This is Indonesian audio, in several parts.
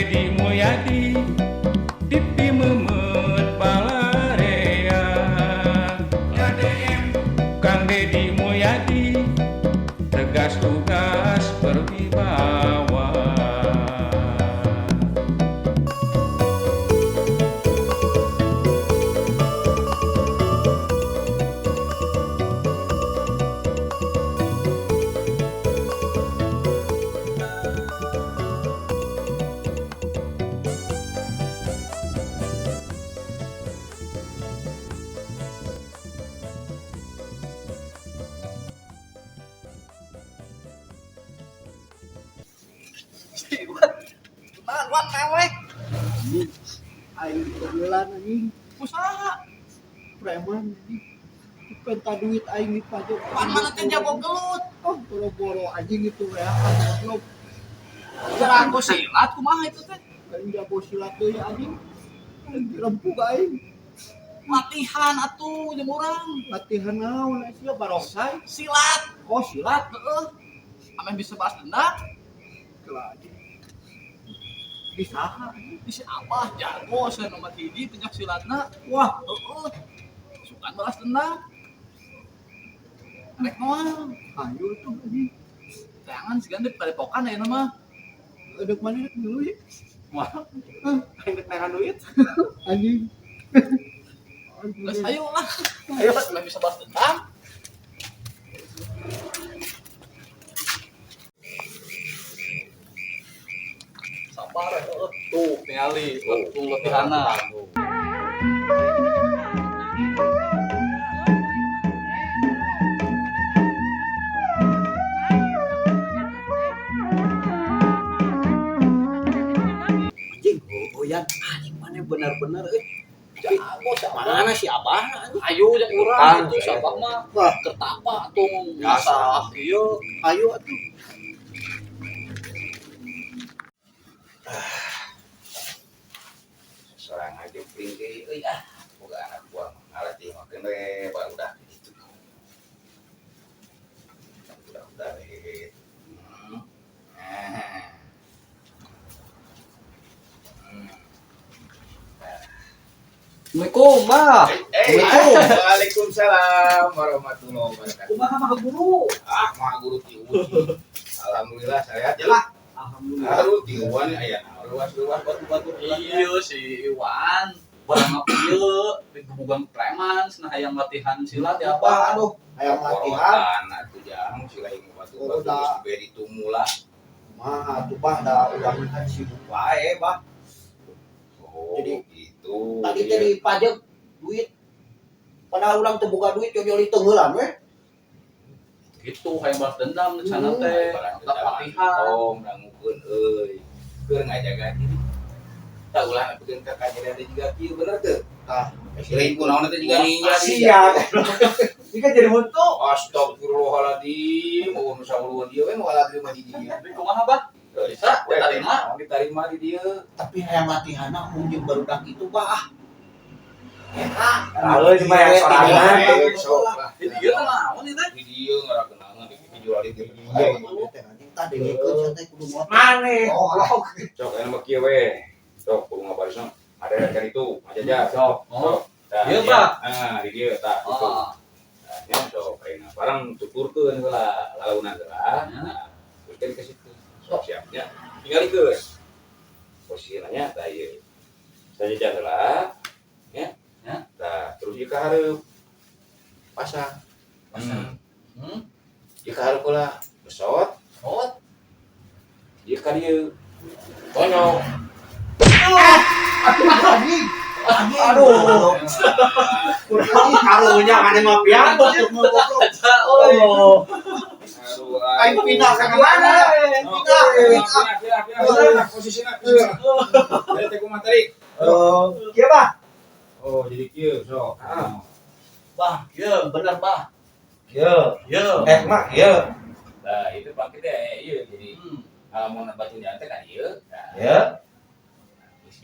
Deddy Mulyadi Dipi Memet Balarea KDM Kang Deddy Mulyadi tegas tugas berwibawa. Wan mewek. Aing kebetulan anjing Usaha. preman anjing. Penta duit aing di pajak. Wan mana teh jago gelut. Oh, boro-boro anjing itu ya. Goblok. Jago silat kumaha itu teh? Aing jago silat deui anjing. Aing dirempuk aing. Latihan atuh jeung urang. Latihan naon sia barongsai. Silat. Oh, silat. Heeh. Ame bisa balas dendam. Keladi. Disaha. Bisa Abah jago saya nomor hiji pencak silatna. Wah, Heeh. Sukan balas dendam. Rek moal. ayo tuh anjing. Jangan si gandep padepokan aya mah. Dek mana dek dulu ya? Wah, Aing dek nangan duit. Anjing. geus ayo lah. Ayo ame bisa balas dendam. Sabar tuh ningali tuh latihanna. Anjing, goyan anjing mana benar-benar Jago mana si Abah anjing? ayo jeung urang itu sabah mah Wah, ketapa tuh Biasa. masak ieu ayo atuh. Seorang aja pringke euy boga anak buah ngalatih makeun we udah gitu. Udah we. Nah. Assalamualaikum, Mbah. Waalaikumsalam warahmatullahi wabarakatuh. Kumaha mah guru? Maha guru ti uji. Alhamdulillah sehat je lah. Alhamdulillah. Haru ti uwan aya luas-luas batu-batu. Iya si Iwan. Barang ieu digebugan preman cenah hayang latihan silat ya Apa apa? aduh, hayang latihan. Porotan atuh jang silaing batu-batu Udah. diberi tumula. Mah atuh Bah da udah minta sibuk wae, Bah. Oh, Jadi, gitu. Tadi teh di pajak duit. Padahal urang teu boga duit joli tengeulan we. Gitu hayang balas dendam di sana teh. Tetap latihan. Oh, dangukeun euy. Keur ngajaga diri. Tak ulah pikeun kakaknya ada juga kieu bener teu? Tah, Silain kunaon teh juga ninja. sia. Ini kan jadi huntu. Astagfirullahaladzim. Oh, nu samuluan dieu we moal lagi mah di dieu. Tapi kumaha, Bah? Bisa diterima. Diterima di dieu. Tapi hayang latihanna jeung barudak itu, Bah. Kalau cuma yang sorangan sok lah. Di dieu teh naon ieu teh? Di dieu ngarakeunangan di video di dieu. Anjing tah dengekeun santai kudu motor. Mane? Oh, Sok aya mah kieu we. Sok kudu ngabarisna. Ada kan itu, aja sok. Sok. Ieu, Pak. Nah, di dieu tah itu. Oh. Ya sok ayeuna barang tuturkeun heula lalaunan heula. Nah, terus ke situ. Sok siapnya. Tinggalikeun. Posisinya tah ieu. Saja heula. Ya. Ya. Tah terus ieu ka hareup. Pasang. Ieu ka hareup heula. Besot. Oh, Ieu ka dieu. Tonyok. anjing. aduh. Karunya mana mah pian. Oh. Aing pindah ka mana? Pindah. Posisinya. Dari teh kumaha tadi? Kieu, Bah. Oh, jadi kieu sok. Bah, ieu bener, Bah. Kieu. Ieu. Mak, kieu. Nah, itu pakai teh ieu jadi mun batunya teh kan ieu. Ya.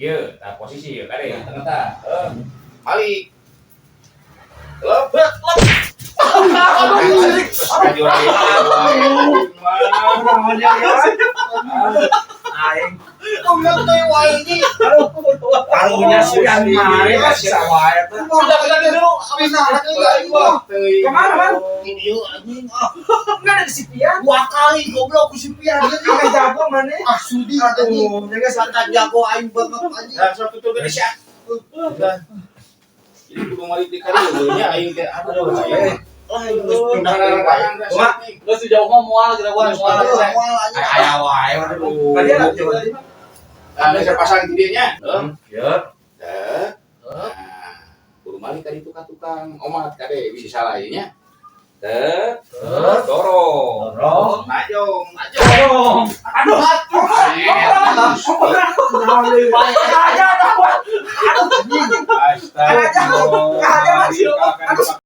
Ieu, tah posisi ieu kade tengah tah. Balik. Lebet. Aduh. Aing Goblok teh wae ini. Karunya sian mari kasih wae teh. Udah dulu. Abisna teh gua. Kemana, Man? Video anjing Enggak ada di Sipian. 2 kali goblok ku si Pian dia Enggak jago mana? sudi anjing. Jaga Sangat jago aing banget anjing. Ya, suatu tuh gede sih. Ini kudu malik di kali nya aing teh aduh aya. Lah geus pindah ke wae. Lu sejauh mah moal kira gua moal. Moal anjing. Aya wae. Tadi ada tuh. Ada saya pasang gedenya. Ya. Kudu malik ka ditu ka tukang omat kade bisa salah ieu nya. Dorong. Majong. Aduh. Astagfirullah.